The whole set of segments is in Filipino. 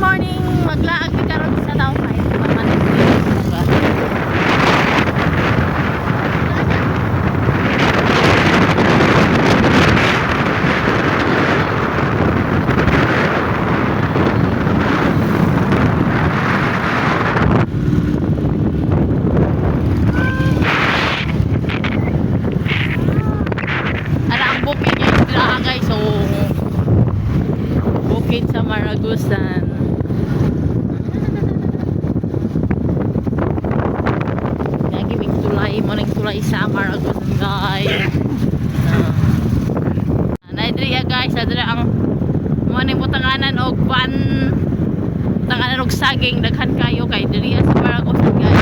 morning, maglaag ni karon sa town site. Pamanin ko yung buga. Ala ang bukid yung sila guys, so bukid sa Maragusan. Nagimig tulay mo ng tulay sa Maragusan guys. Naidriya guys, adra ang morning butanganan og van tanganan og saging daghan kayo kay diriya sa Maragusan guys.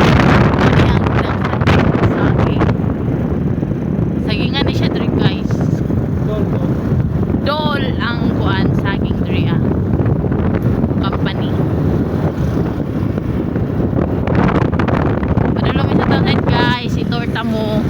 Mani ang daghan saging. Sagingan ni siya diri guys. Dol ang kuan saging diriya. Company. Padulong mi sa tanan guys, itorta mo.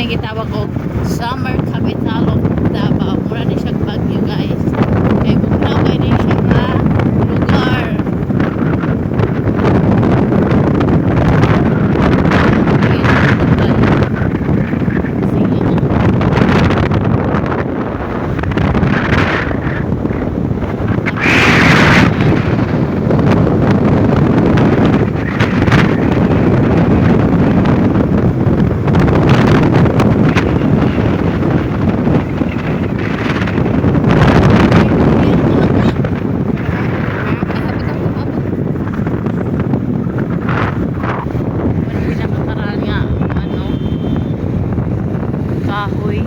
Gitawag ko summer capital of Davao. Mura na siyang Baguio guys. Kaya kung naway na siya na lugar. Kahoy.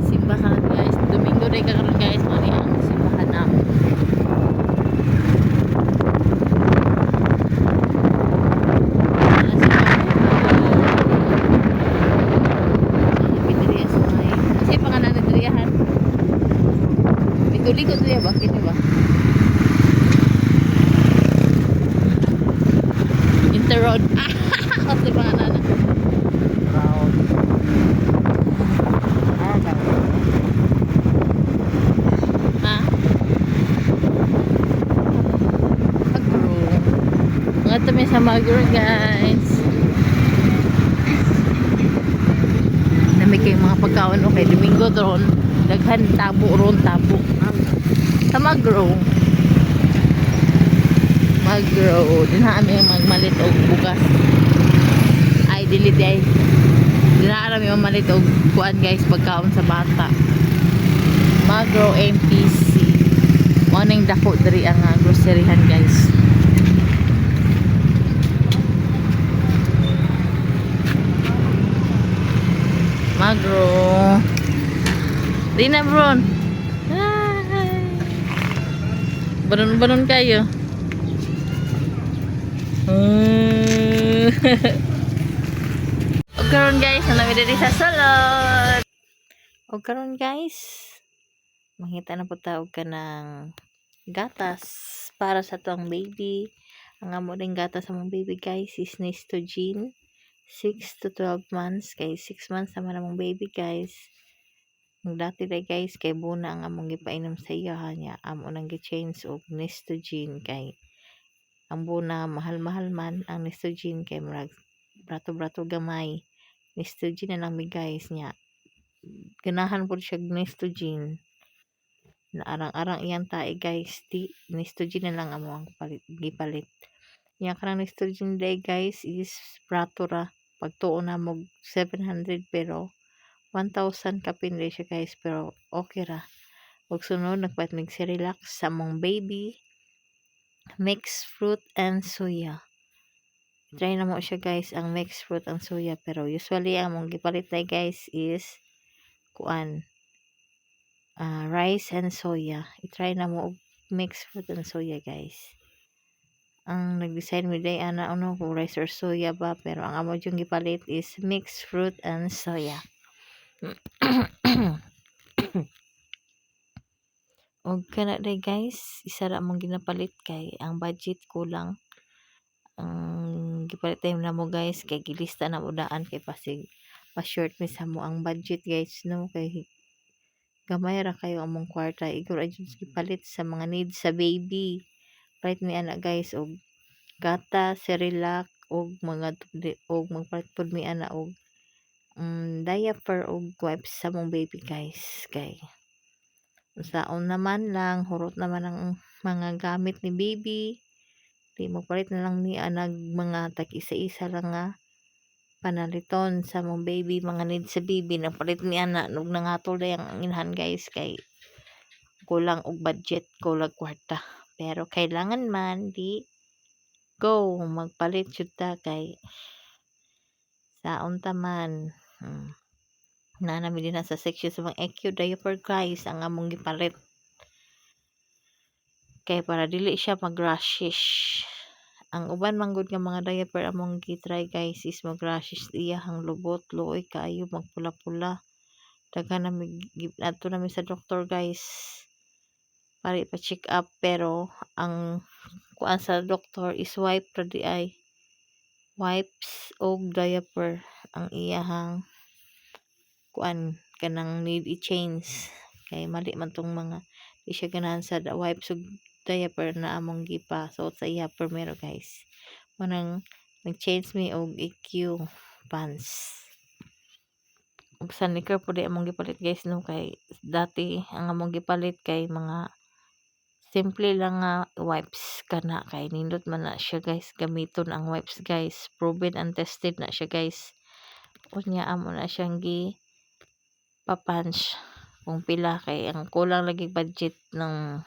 Simbahan guys, Domingo day karon guys, mani ang simbahan namin. Likod niya ba? Kini ba? Interroad. Kasi mga nana. Ha? Magro. Mga tumi sa Magro guys. Nami kayo mga pagkaon okay. Domingo doon. Daghan tabo ron tabo. Sa Magro din namin magmalit og bugas ay dili day din namin magmalit og kuan guys pagkaon sa bata. Magro MPC morning dako diri ang groceryhan guys. Magro di na bron. Banon-banon kayo. O karon guys, nalami diri sa salon. O karon guys, mangita na po tawag ka ng gatas para sa tuang baby. Ang amo ring gatas sa mong baby guys is Nestogen. 6 to 12 months kay 6 months naman among baby guys. Ang dati day guys kay buna ang among gipainom sa iya niya amo nang gi-change og Nestogen kay ang buna mahal-mahal man ang Nestogen kay murag brato-brato gamay. Nestogen na lang mi guys niya. Ganahan po siya Nestogen. Na arang-arang iyang tae guys di Nestogen na lang amo ang gipalit. Nya kanang Nestogen day guys is brato ra pagtuo na mo 700 pero 1,000 kapin rin siya guys pero okay ra. Ug sunod nagpalit mig Cerelac sa among baby mixed fruit and soya. Try na mo siya guys ang mixed fruit and soya pero usually ang mong gipalit na guys is rice and soya. I-try na mo og mixed fruit and soya guys. Ang nag-decide mo day ana ano kung rice or soya ba pero ang amo yung gipalit is mixed fruit and soya. Og kana day guys isa ra mong ginapalit kay ang budget kulang. Ang gipalit time na mo guys kay gilista na mo daan kay pasig pa-short mi sa mo ang budget guys no kay gamay ra kayo among kwarta igor ay gipalit sa mga needs sa baby. Palit mi ana guys og gata, Cerelac og mga og magpalit pud mi ana og diaper og wipes sa mong baby guys kay saon naman lang hurot naman ang mga gamit ni baby di magpalit na lang ni anag mga tag isa-isa lang nga panaliton sa mong baby mga needs sa baby nagpalit ni ana ug nangatol day ang inhan guys kay kulang og budget kulang kwarta pero kailangan man di go magpalit jud ta kay saon ta man na namin din sa section sa mga EQ diaper guys ang among gipalit kay para dili siya mag-rashes. Ang uban manggod nga mga diaper among gitry guys is mag-rashes iyahang lubot luoy kaayo magpula-pula daghan na adto namin sa doktor guys pari pa check up pero ang kuan sa doktor is wipe ra di ay wipes og diaper ang iyahang kuan kanang need i-change kay mali man tong mga di siya ganahan sa wipes ug diaper na among gipa suot sa iya primero guys manang nag-change mi og EQ pants ug sneaker po di among gipalit guys no kay dati ang among gipalit kay mga simple lang nga wipes kana kay nindot man na siya guys gamiton ang wipes guys proven and tested na siya guys unya amo na siyang gi pa-punch kung pila kay ang kulang lagi budget ng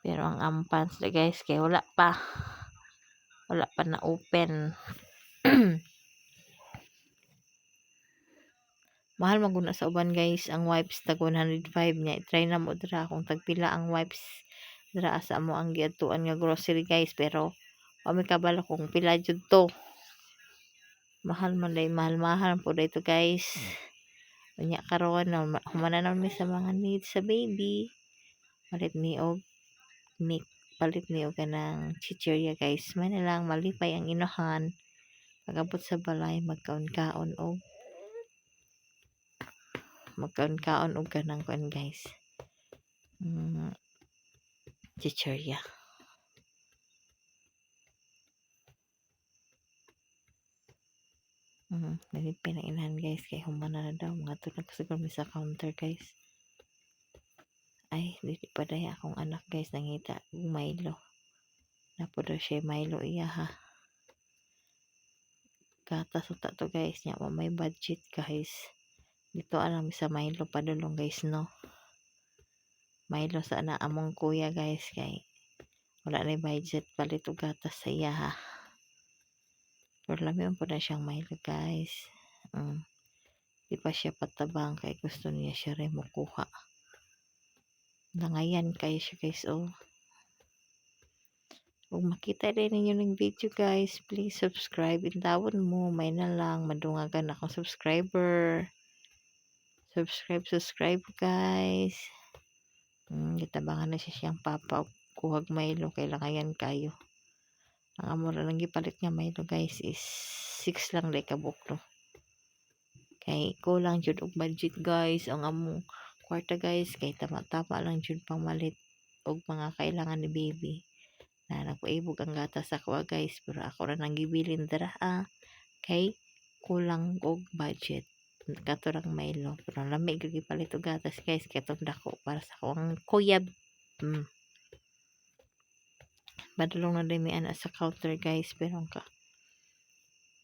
pero ang ampans na guys kay wala pa na open mahal maguna sa uban guys ang wipes tag 105 nya try na mo dira kung tagpila ang wipes dira sa mo ang giadtuan nga grocery guys pero kami kabalo kung pila jud to mahal po dito guys unya karon humana na mi sa mga needs sa baby palit ni og palit ni og kanang chichirya guys may na lang malipay ang inuhan pagabot sa balay magkaon-kaon og kanang kuan guys chichirya nalipay na inahan guys kay humana na daw mga tulog siguro mi sa counter guys ay dili pa daya akong anak guys nangita Milo napo daw siya Milo iya ha gatas uta to guys nya may budget guys dito alam sa Milo padulong guys no Milo sa na among kuya guys kay wala na budget palit og gatas sa iya ha pero lami po na siyang Milo guys di pa siya patabang kay gusto niya siya rin makuha nangayan kayo siya guys kung makita rin ninyo ng video guys please subscribe intawon mo may na lang madungagan akong subscriber subscribe guys gitabangan na siya siyang papa kuhag Milo kay langayan kayo ang amo lang gipalit nga Milo guys is 6 lang day kabuklo. Kay kulang jud og budget guys ang among kwarta guys kay tama-tama lang jud pangmalit og mga kailangan ni baby. Na nagpaibog ang gatas sa kuha guys pero ako ra nang gibilin dira kay kulang og budget. Kato lang Milo pero lami gyud gipalit og gatas guys kay itong dako para sa akong kuyab. Padulong na din mi ana sa counter guys pero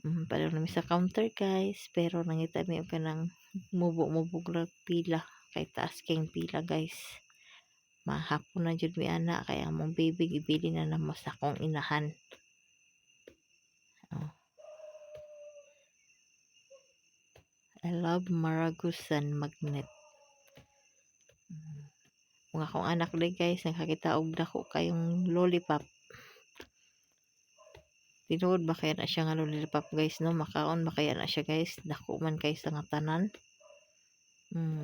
padulong na mi sa counter guys pero nangita mi og kanang mubo-mubog lang pila kay taas king pila guys. Mahapon na jud mi ana kay among baby gibili na namo sa akong inahan. I love Maragusan magnet. Kung akong anak din guys nakakita og dako kayong lollipop. Tinuod ba kaya na siya nga lollipop guys no? Makaon ba kaya na siya guys? Dako man kay sa nga tanan.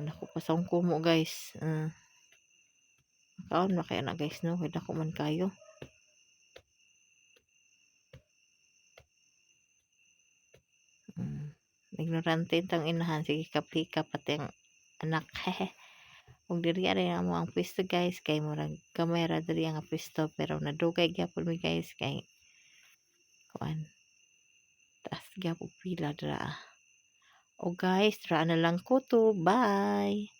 Dako pa sa kumo guys. Makaon ba kaya na guys no? Kay dako man kayo. Ignorante itong inahan. Sige kapika pati ang anak. Kung diri rin mo ang pwesto guys. Kay murag kamera diri ang pwesto. Pero nadugay gyapon mi guys. Kay kuan. Taas gyapon pila dira. O guys, dira na lang ko to. Bye!